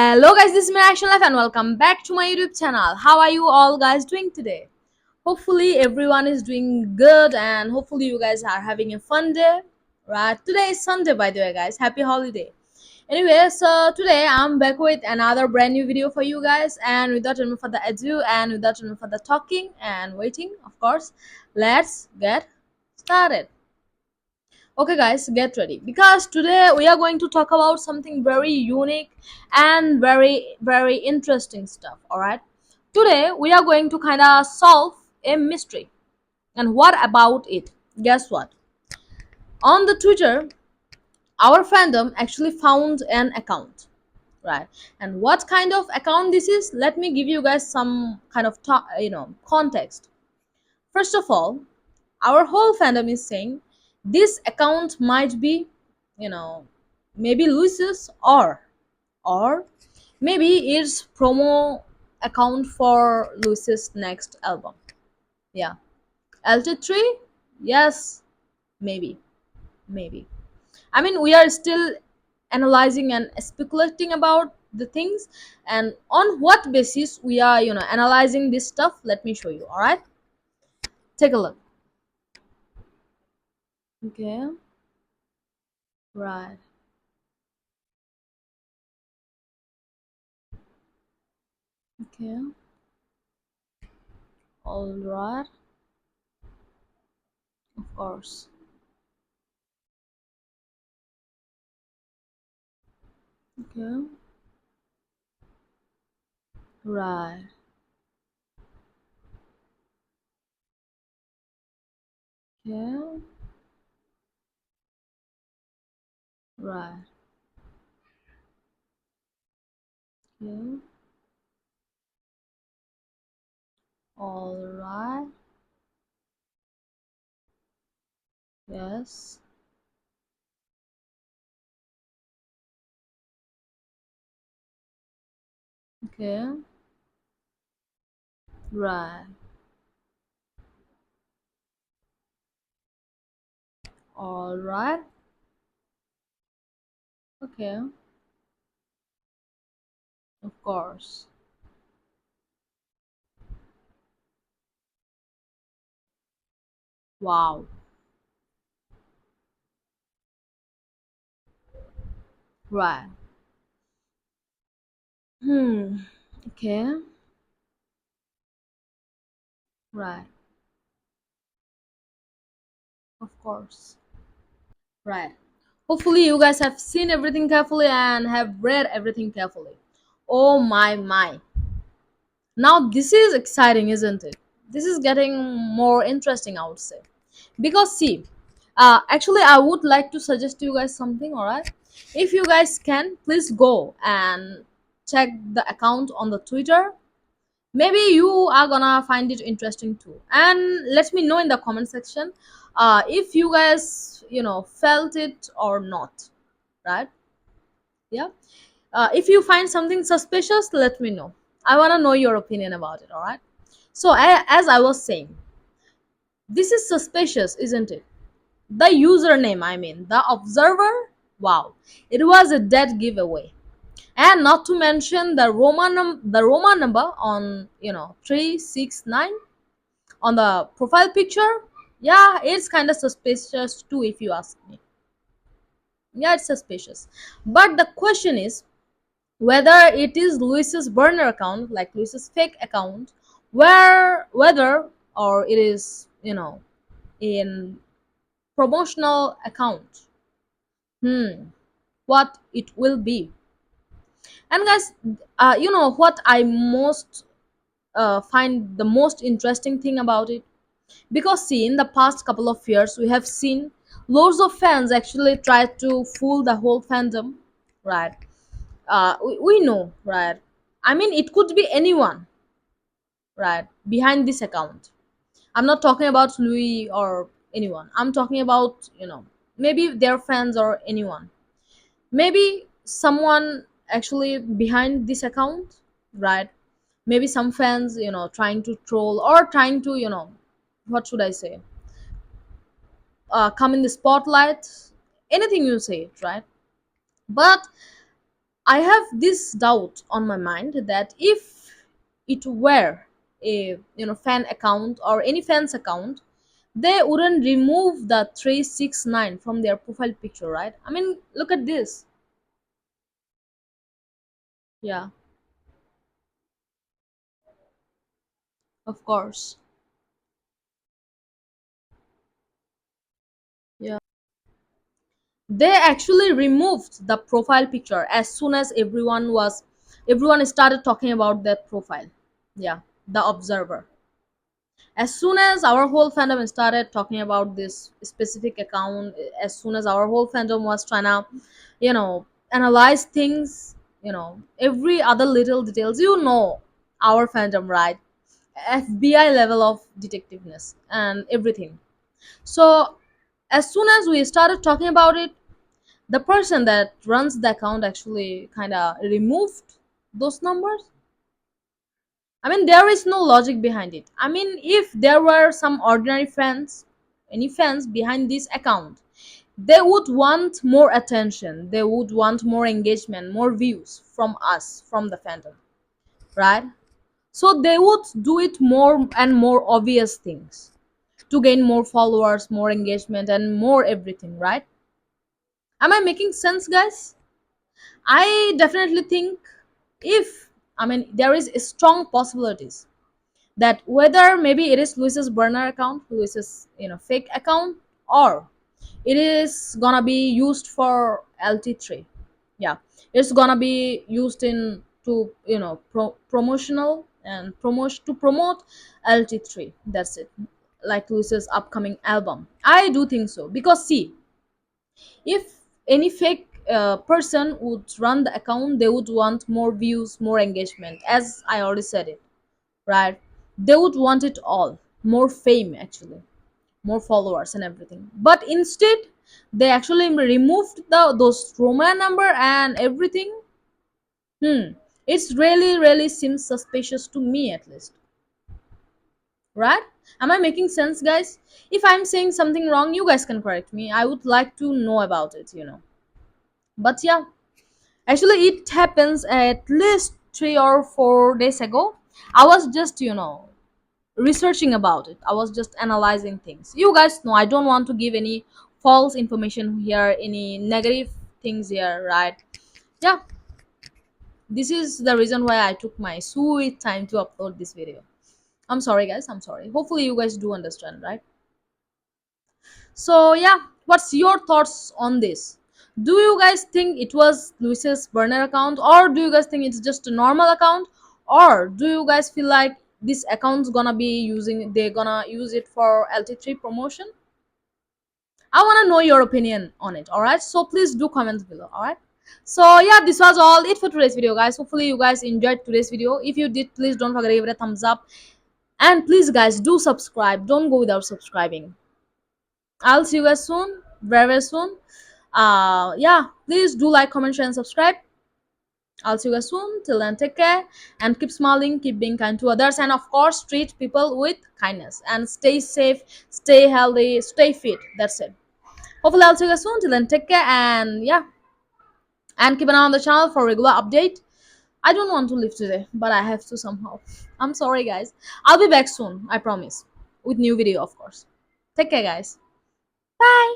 Hello guys, this is my Action Life and welcome back to my YouTube channel. How are you all guys doing today? Hopefully everyone is doing good and hopefully you guys are having a fun day. Right? Today is Sunday by the way guys. Happy holiday. Anyway, so today I'm back with another brand new video for you guys, and without any further ado and without any further talking and waiting, of course, let's get started. Okay guys, get ready because today we are going to talk about something very unique and very interesting stuff. All right, today we are going to kind of solve a mystery. And what about it? Guess what? On the Twitter, our fandom actually found an account, right? And what kind of account this is, let me give you guys some kind of context. First of all, our whole fandom is saying this account might be, you know maybe Luis's, or maybe it's promo account for Luis's next album. Yeah, LT3. Yes, maybe, maybe. I mean, we are still analyzing and speculating about the things, and on what basis we are analyzing this stuff, let me show you. All right, take a look. Okay, right. Okay, all right. Of course. Okay. Right. Okay. Right. Okay. All right. Yes. Okay. Right. All right. Okay. Of course. Wow. Right. Hmm. Okay. Right. Of course. Right. Hopefully you guys have seen everything carefully and have read everything carefully. Oh my. Now this is exciting, isn't it? This is getting more interesting, I would say. Because see, actually I would like to suggest you guys something. All right, if you guys can, please go and check the account on the Twitter. Maybe you are gonna find it interesting too, and let me know in the comment section if you guys felt it or not. Right? Yeah. If you find something suspicious, let me know. I want to know your opinion about it. All right. So as I was saying, this is suspicious, isn't it? The username, I mean, the observer, wow, it was a dead giveaway. And not to mention the Roman number on 369 on the profile picture. Yeah, it's kind of suspicious too, if you ask me. Yeah, it's suspicious. But the question is whether it is Luis's burner account, like Luis's fake account, whether or it is in promotional account. What it will be. And guys, you know what I most find the most interesting thing about it? Because see, in the past couple of years we have seen loads of fans actually try to fool the whole fandom, right? We know, right? I mean, it could be anyone, right, behind this account. I'm not talking about Louis or anyone. I'm talking about maybe their fans or anyone. Maybe someone actually behind this account, right? Maybe some fans trying to troll or trying to what should I say, come in the spotlight. Anything you say it, right? But I have this doubt on my mind that if it were a fan account or any fans account, they wouldn't remove the 369 from their profile picture, right? I mean, look at this. Yeah, of course. Yeah. They actually removed the profile picture as soon as everyone started talking about that profile. Yeah, the observer. As soon as our whole fandom started talking about this specific account, as soon as our whole fandom was trying to analyze things, every other little details, our fandom, right? FBI level of detectiveness and everything. So as soon as we started talking about it, the person that runs the account actually kind of removed those numbers. I mean, there is no logic behind it. I mean, if there were some ordinary fans, any fans behind this account, they would want more attention, they would want more engagement, more views from us, from the fandom, right? So they would do it more and more obvious things to gain more followers, more engagement, and more everything, right? Am I making sense, guys? I definitely think if there is strong possibilities that whether maybe it is Luis's burner account, Luis's fake account, or it is gonna be used for LT3. Yeah, it's gonna be used in to promotional and promote LT3. That's it. Like Luis's upcoming album. I do think so because see, if any fake person would run the account, they would want more views, more engagement, as I already said it, right? They would want it all, more fame actually, more followers and everything. But instead, they actually removed those Roman number and everything. It's really seems suspicious to me, at least, right? Am I making sense, guys? If I'm saying something wrong, you guys can correct me. I would like to know about it. But yeah, actually, it happens at least 3 or 4 days ago. I was just, researching about it. I was just analyzing things. You guys know I don't want to give any false information here, any negative things here, right? Yeah, this is the reason why I took my sweet time to upload this video. I'm sorry, guys. I'm sorry. Hopefully, you guys do understand, right? So yeah, what's your thoughts on this? Do you guys think it was Luis's burner account, or do you guys think it's just a normal account, or do you guys feel like this account's gonna be they're gonna use it for LT3 promotion? I wanna know your opinion on it. All right, so please do comment below. All right. So yeah, this was all it for today's video, guys. Hopefully you guys enjoyed today's video. If you did, please don't forget to give it a thumbs up, and please guys do subscribe. Don't go without subscribing. I'll see you guys soon, very soon. Yeah, please do like, comment, share, and subscribe. I'll see you guys soon. Till then, take care and keep smiling, keep being kind to others, and of course, treat people with kindness. And stay safe, stay healthy, stay fit. That's it. Hopefully, I'll see you guys soon. Till then, take care and yeah, and keep an eye on the channel for regular update. I don't want to leave today, but I have to somehow. I'm sorry, guys. I'll be back soon. I promise, with new video, of course. Take care, guys. Bye.